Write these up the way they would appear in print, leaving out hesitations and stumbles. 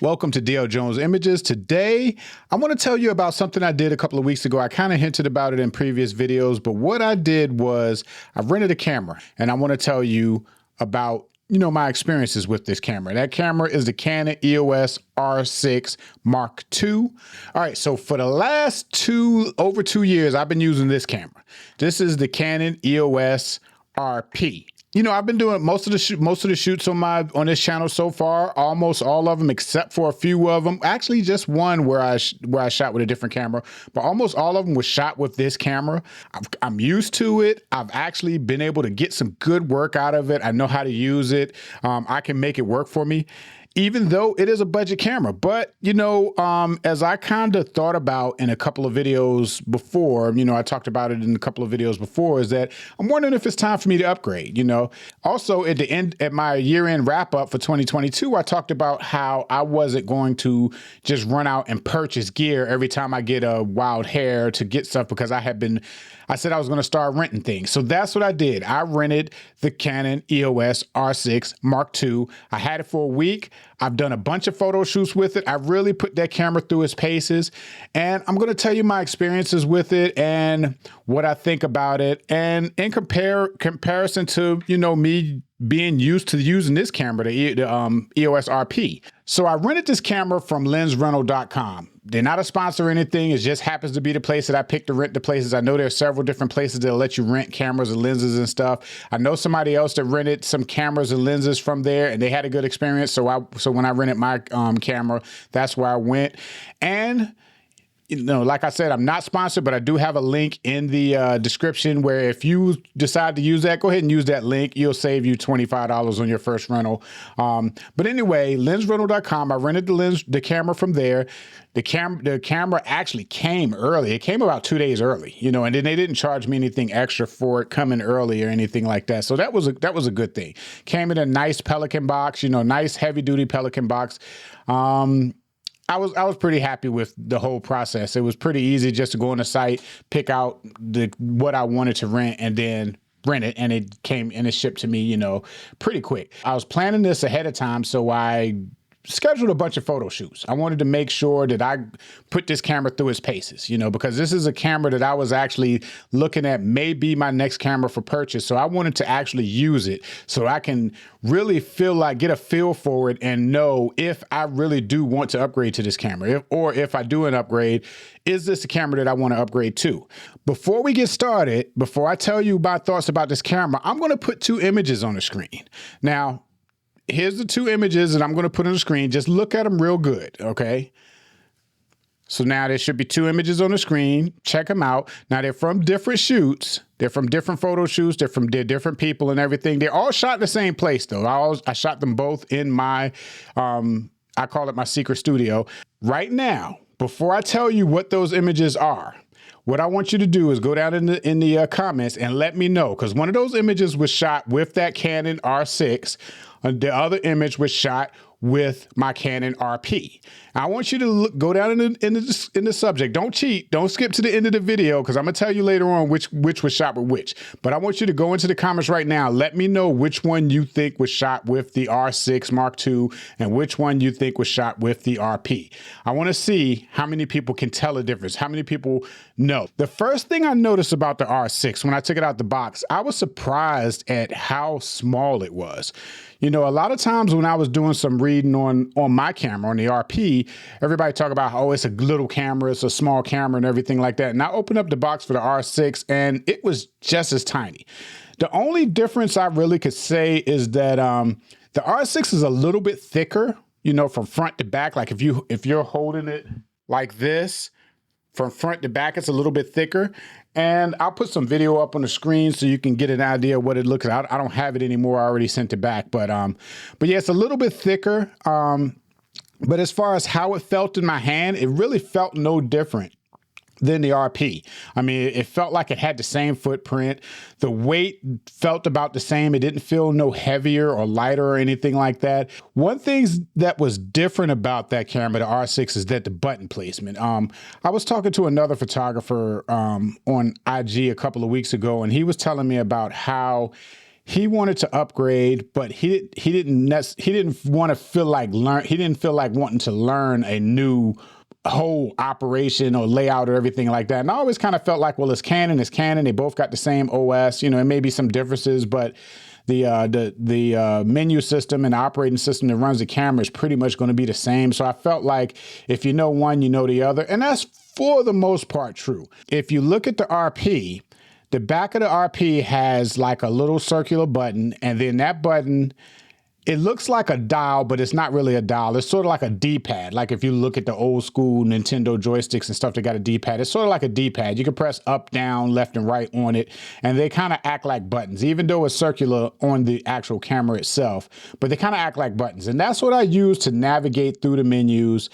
Welcome to DL Jones Images. Today, I want to tell you about something I did a couple of weeks ago. I kind of hinted about it in previous videos, but what I did was I rented a camera, and I want to tell you about my experiences with this camera. That camera is the Canon EOS R6 Mark II. All right, so for the last over 2 years, I've been using this camera. This is the Canon EOS RP. I've been doing most of the shoots on this channel so far, almost all of them, except for a few of them. Actually, just one where I shot with a different camera, but almost all of them was shot with this camera. I'm used to it. I've actually been able to get some good work out of it. I know how to use it. I can make it work for me, even though it is a budget camera. But, as I kind of thought about in a couple of videos before, I talked about it in a couple of videos before, is that I'm wondering if it's time for me to upgrade, Also, at my year-end wrap-up for 2022, I talked about how I wasn't going to just run out and purchase gear every time I get a wild hair to get stuff, because I said I was going to start renting things. So that's what I did. I rented the Canon EOS R6 Mark II. I had it for a week. I've done a bunch of photo shoots with it. I really put that camera through its paces, and I'm going to tell you my experiences with it and what I think about it, and in comparison to, me being used to using this camera, the EOS RP. So I rented this camera from lensrental.com. They're not a sponsor or anything. It just happens to be the place that I picked to rent the places. I know there are several different places that'll let you rent cameras and lenses and stuff. I know somebody else that rented some cameras and lenses from there, and they had a good experience. So when I rented my camera, that's where I went. And like I said, I'm not sponsored, but I do have a link in the description where if you decide to use that, go ahead and use that link. You'll save you $25 on your first rental. But anyway, lensrental.com, I rented the camera from there. The camera actually came early. It came about 2 days early, and then they didn't charge me anything extra for it coming early or anything like that. So that was a good thing. Came in a nice Pelican box, nice heavy duty Pelican box. I was pretty happy with the whole process. It was pretty easy just to go on the site, pick out what I wanted to rent, and then rent it, and it came and it shipped to me, pretty quick. I was planning this ahead of time, so I scheduled a bunch of photo shoots. I wanted to make sure that I put this camera through its paces, because this is a camera that I was actually looking at maybe my next camera for purchase. So I wanted to actually use it so I can really get a feel for it and know if I really do want to upgrade to this camera, or if I do an upgrade, is this a camera that I want to upgrade to? Before we get started, before I tell you my thoughts about this camera, I'm going to put 2 images on the screen. Now, here's the 2 images that I'm going to put on the screen. Just look at them real good, okay? So now there should be 2 images on the screen. Check them out. Now, they're from different shoots. They're from different photo shoots. They're different people and everything. They're all shot in the same place, though. I shot them both in my, I call it my secret studio. Right now, before I tell you what those images are, what I want you to do is go down in the comments and let me know, because one of those images was shot with that Canon R6. The other image was shot with my Canon RP. I want you to go down in the subject. Don't cheat. Don't skip to the end of the video, because I'm going to tell you later on which was shot with which. But I want you to go into the comments right now. Let me know which one you think was shot with the R6 Mark II and which one you think was shot with the RP. I want to see how many people can tell a difference, how many people know. The first thing I noticed about the R6 when I took it out the box, I was surprised at how small it was. A lot of times when I was doing some reading on my camera, on the RP, everybody talk about, oh, it's a little camera, it's a small camera and everything like that. And I opened up the box for the R6 and it was just as tiny. The only difference I really could say is that the R6 is a little bit thicker, from front to back. Like if you're holding it like this, from front to back, it's a little bit thicker. And I'll put some video up on the screen so you can get an idea of what it looks like. I don't have it anymore. I already sent it back. But yeah, it's a little bit thicker. But as far as how it felt in my hand, it really felt no different than the RP. I mean, it felt like it had the same footprint. The weight felt about the same. It didn't feel no heavier or lighter or anything like that. One thing that was different about that camera, the R6, is that the button placement. I was talking to another photographer on IG a couple of weeks ago, and he was telling me about how he wanted to upgrade, but he didn't want to feel like he didn't feel like wanting to learn a new whole operation or layout or everything like that. And I always kind of felt like, well, it's Canon. They both got the same OS, you know, it may be some differences, but the menu system and the operating system that runs the camera is pretty much going to be the same. So I felt like if you know one, you know the other. And that's for the most part true. If you look at the RP, the back of the RP has like a little circular button, and then that button, it looks like a dial, but it's not really a dial. It's sort of like a D-pad. Like if you look at the old school Nintendo joysticks and stuff that got a D-pad, it's sort of like a D-pad. You can press up, down, left, and right on it, and they kind of act like buttons, even though it's circular on the actual camera itself, but they kind of act like buttons. And that's what I use to navigate through the menus.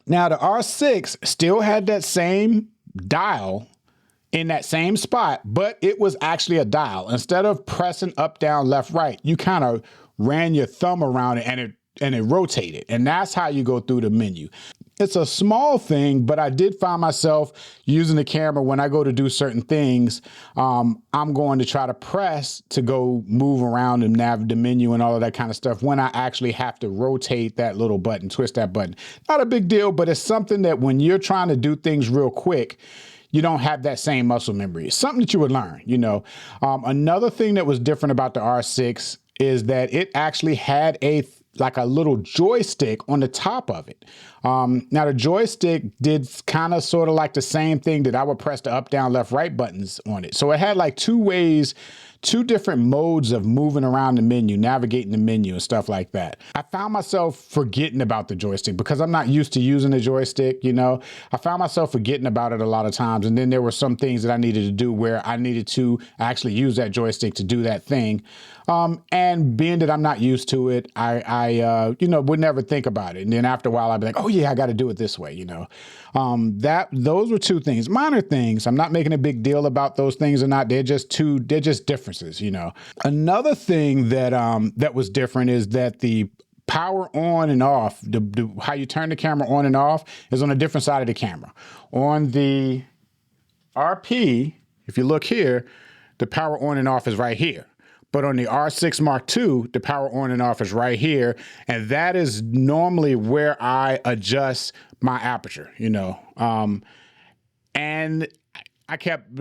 Now, the R6 still had that same dial in that same spot, but it was actually a dial. Instead of pressing up, down, left, right, you kind of ran your thumb around it and it rotated. And that's how you go through the menu. It's a small thing, but I did find myself using the camera when I go to do certain things. I'm going to try to press to go move around and navigate the menu and all of that kind of stuff when I actually have to rotate that little button, twist that button. Not a big deal, but it's something that when you're trying to do things real quick, you don't have that same muscle memory. It's something that you would learn, you know. Another thing that was different about the R6 is that it actually had like a little joystick on the top of it. Now the joystick did kind of sort of like the same thing that I would press the up, down, left, right buttons on it. So it had like two different modes of moving around the menu, navigating the menu and stuff like that. I found myself forgetting about the joystick because I'm not used to using the joystick, you know. I found myself forgetting about it a lot of times. And then there were some things that I needed to do where I needed to actually use that joystick to do that thing. And being that I'm not used to it, I you know, would never think about it. And then after a while, I'd be like, oh yeah, I got to do it this way, you know. Those were two things, minor things. I'm not making a big deal about those things or not. They're just differences, you know. Another thing that that was different is that the power on and off, how you turn the camera on and off is on a different side of the camera. On the RP, if you look here, the power on and off is right here. But on the R6 Mark II, the power on and off is right here. And that is normally where I adjust my aperture, you know. And I kept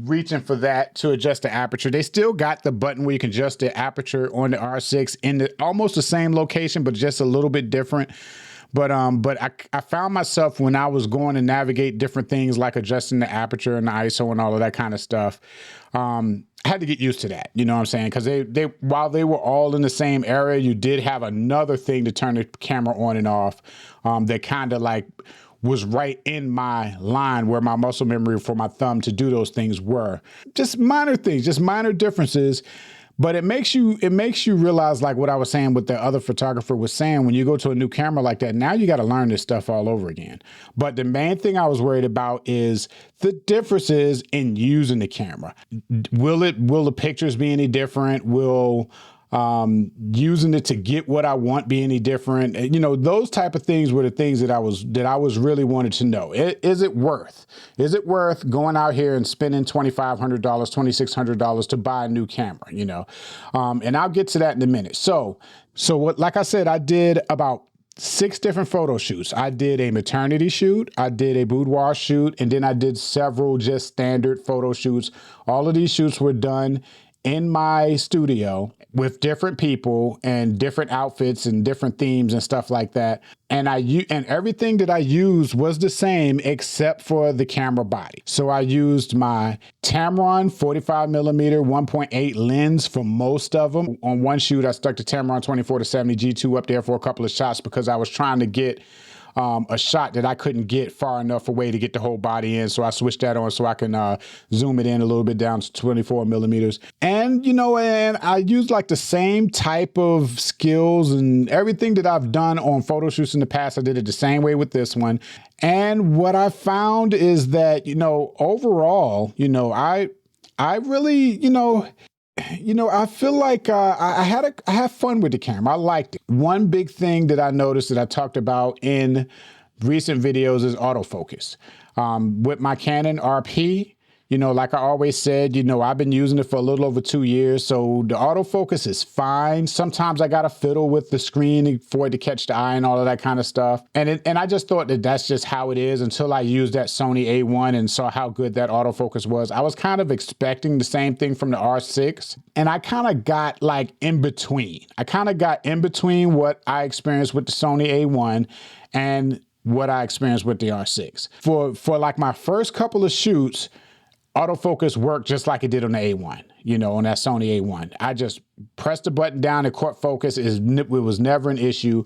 reaching for that to adjust the aperture. They still got the button where you can adjust the aperture on the R6 in almost the same location, but just a little bit different. But I found myself when I was going to navigate different things like adjusting the aperture and the ISO and all of that kind of stuff, I had to get used to that, you know what I'm saying? Because while they were all in the same area, you did have another thing to turn the camera on and off that kind of like was right in my line where my muscle memory for my thumb to do those things were. Just minor things, just minor differences. But it makes you realize, like what I was saying, what the other photographer was saying, when you go to a new camera like that, now you got to learn this stuff all over again. But the main thing I was worried about is the differences in using the camera. Will the pictures be any different? Will using it to get what I want be any different? You know, those type of things were the things that I was really wanted to know. Is it worth going out here and spending $2,500, $2,600 to buy a new camera, you know? And I'll get to that in a minute. So what, like I said, I did about 6 different photo shoots. I did a maternity shoot, I did a boudoir shoot, and then I did several just standard photo shoots. All of these shoots were done in my studio with different people and different outfits and different themes and stuff like that. And everything that I used was the same except for the camera body. So I used my Tamron 45mm 1.8 lens for most of them. On one shoot, I stuck the Tamron 24-70 G2 up there for a couple of shots because I was trying to get a shot that I couldn't get far enough away to get the whole body in. So I switched that on so I can zoom it in a little bit down to 24mm. And, you know, and I used like the same type of skills and everything that I've done on photo shoots in the past. I did it the same way with this one. And what I found is that, you know, overall, you know, I really, I feel like I had fun with the camera. I liked it. One big thing that I noticed that I talked about in recent videos is autofocus. With my Canon RP, You know, like I always said, you know, I've been using it for a little over 2 years, so the autofocus is fine. Sometimes I got to fiddle with the screen for it to catch the eye and all of that kind of stuff. And I just thought that that's just how it is until I used that Sony A1 and saw how good that autofocus was. I was kind of expecting the same thing from the R6, and I kind of got like in between. I kind of got in between what I experienced with the Sony A1 and what I experienced with the R6. For like my first couple of shoots, autofocus worked just like it did on the A1, you know, on that Sony A1. I just pressed the button down and caught focus. It was never an issue.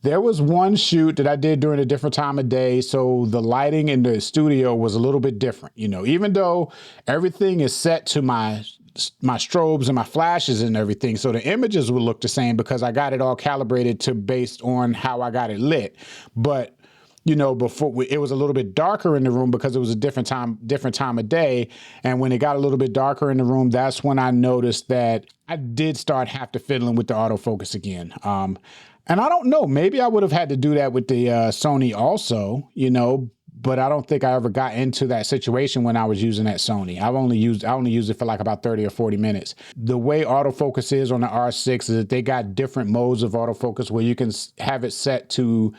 There was one shoot that I did during a different time of day, so the lighting in the studio was a little bit different, you know, even though everything is set to my strobes and my flashes and everything, so the images will look the same because I got it all calibrated to based on how I got it lit. But you know, before it was a little bit darker in the room because it was a different time of day. And when it got a little bit darker in the room, that's when I noticed that I did start have to fiddling with the autofocus again. And I don't know, maybe I would have had to do that with the Sony also, you know, but I don't think I ever got into that situation when I was using that Sony. I only used it for like about 30 or 40 minutes. The way autofocus is on the R6 is that they got different modes of autofocus where you can have it set to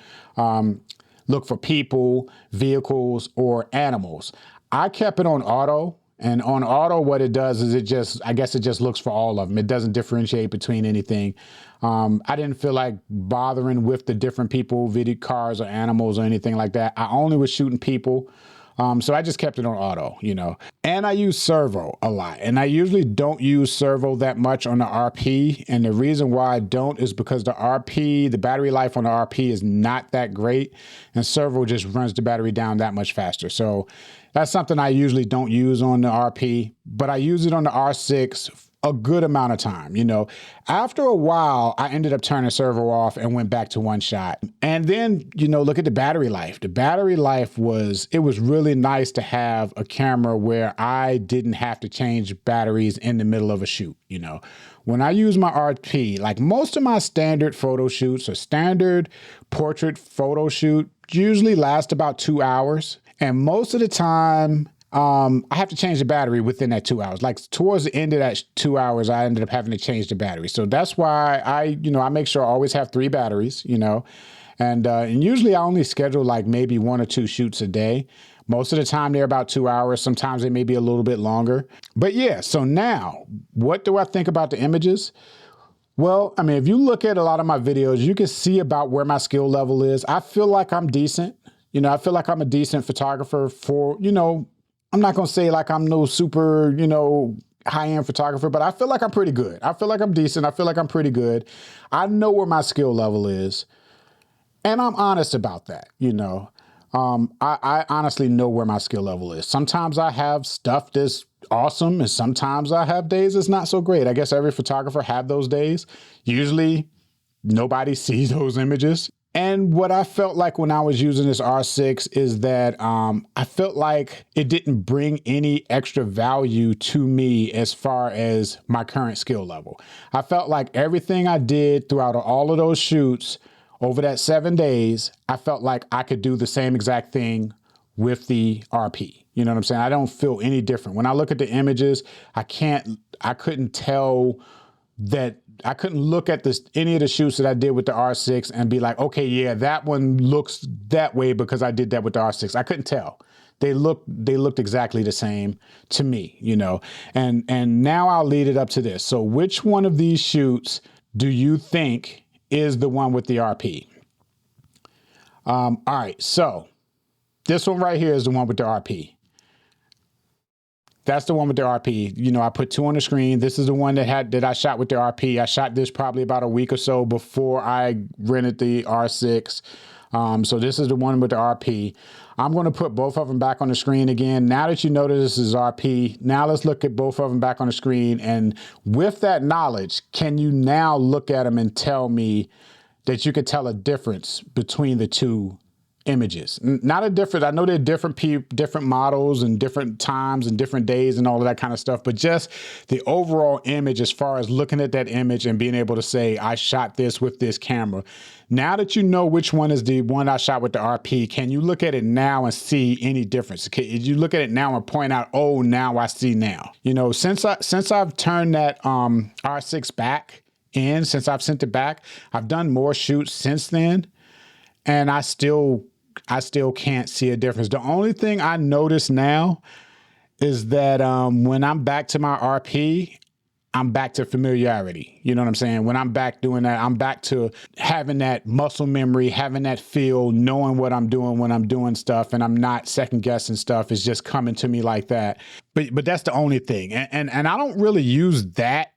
look for people, vehicles, or animals. I kept it on auto, and on auto, what it does is I guess it just looks for all of them. It doesn't differentiate between anything. I didn't feel like bothering with the different people, video cars or animals or anything like that. I only was shooting people. So I just kept it on auto, you know, and I use servo a lot, and I usually don't use servo that much on the RP. And the reason why I don't is because the battery life on the RP is not that great, and servo just runs the battery down that much faster. So that's something I usually don't use on the RP, but I use it on the R6 a good amount of time. You know, after a while, I ended up turning servo off and went back to one shot. And then, you know, look at the battery life. The battery life it was really nice to have a camera where I didn't have to change batteries in the middle of a shoot. You know, when I use my RP, like most of my standard photo shoots or standard portrait photo shoot usually last about 2 hours. And most of the time, I have to change the battery within that 2 hours. Like towards the end of that 2 hours, I ended up having to change the battery. So that's why I make sure I always have 3 batteries, you know, and usually I only schedule like maybe 1 or 2 shoots a day. Most of the time they're about 2 hours. Sometimes they may be a little bit longer. But yeah, so now what do I think about the images? Well, I mean, if you look at a lot of my videos, you can see about where my skill level is. I feel like I'm decent. You know, I feel like I'm a decent photographer for, you know, I'm not going to say like I'm no super, you know, high-end photographer, but I feel like I'm pretty good. I feel like I'm decent. I feel like I'm pretty good. I know where my skill level is, and I'm honest about that, you know. I honestly know where my skill level is. Sometimes I have stuff that's awesome, and sometimes I have days that's not so great. I guess every photographer have those days. Usually, nobody sees those images. And what I felt like when I was using this R6 is that I felt like it didn't bring any extra value to me as far as my current skill level. I felt like everything I did throughout all of those shoots over that 7 days, I felt like I could do the same exact thing with the RP. You know what I'm saying? I don't feel any different. When I look at the images, I couldn't tell that. I couldn't look at any of the shoots that I did with the R6 and be like, okay, yeah, that one looks that way because I did that with the R6. I couldn't tell. They looked exactly the same to me, you know. And now I'll lead it up to this. So which one of these shoots do you think is the one with the RP? All right, so this one right here is the one with the RP. That's the one with the RP. You know, I put 2 on the screen. This is the one that I shot with the RP. I shot this probably about a week or so before I rented the R6. So this is the one with the RP. I'm going to put both of them back on the screen again. Now that you know that this is RP, now let's look at both of them back on the screen. And with that knowledge, can you now look at them and tell me that you could tell a difference between the two images. Not a different, I know they're different models and different times and different days and all of that kind of stuff, but just the overall image as far as looking at that image and being able to say, I shot this with this camera. Now that you know which one is the one I shot with the RP, can you look at it now and see any difference? Can you look at it now and point out, oh, now I see now? You know, since I've turned that R6 back in, since I've sent it back, I've done more shoots since then, and I still can't see a difference. The only thing I notice now is that when I'm back to my RP, I'm back to familiarity. You know what I'm saying? When I'm back doing that, I'm back to having that muscle memory, having that feel, knowing what I'm doing when I'm doing stuff, and I'm not second guessing stuff. It's just coming to me like that. But that's the only thing. And I don't really use that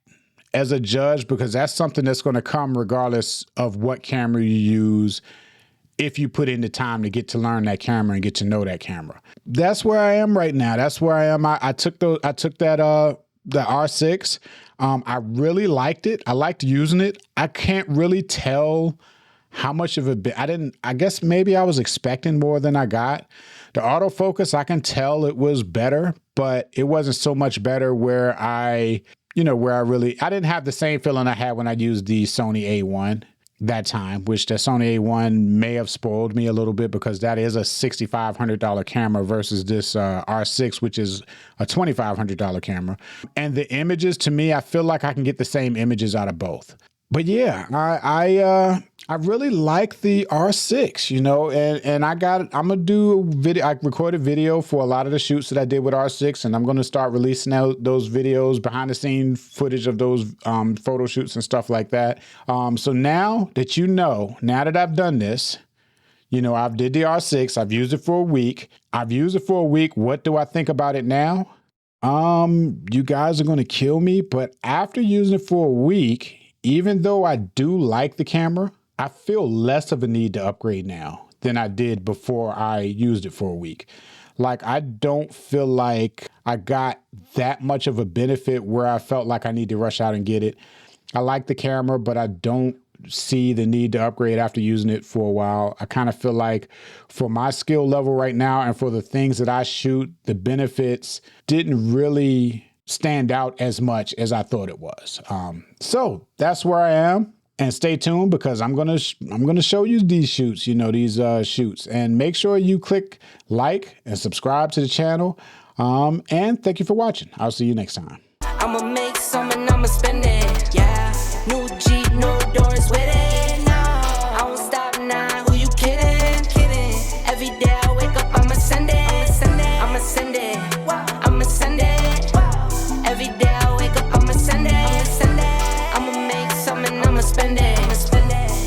as a judge, because that's something that's going to come regardless of what camera you use, if you put in the time to get to learn that camera and get to know that camera. That's where I am right now. That's where I am. I took that the R6. I really liked it. I liked using it. I can't really tell how much of a bit. I guess maybe I was expecting more than I got. The autofocus, I can tell it was better, but it wasn't so much better where I didn't have the same feeling I had when I used the Sony A1 that time, which the Sony A1 may have spoiled me a little bit, because that is a $6,500 camera versus this R6, which is a $2,500 camera. And the images, to me, I feel like I can get the same images out of both. But yeah, I really like the R6, you know, and I'm gonna do a video. I recorded video for a lot of the shoots that I did with R6, and I'm gonna start releasing out those videos, behind the scene footage of those photo shoots and stuff like that. So now that now that I've done this, you know, I've did the R6, I've used it for a week. What do I think about it now? You guys are gonna kill me, but after using it for a week, even though I do like the camera, I feel less of a need to upgrade now than I did before I used it for a week. Like, I don't feel like I got that much of a benefit where I felt like I need to rush out and get it. I like the camera, but I don't see the need to upgrade after using it for a while. I kind of feel like for my skill level right now and for the things that I shoot, the benefits didn't really stand out as much as I thought it was. So that's where I am. And stay tuned, because I'm gonna show you these shoots, these shoots. And make sure you click like and subscribe to the channel. And thank you for watching. I'll see you next time. I'ma make some and I'ma spend it. Yeah.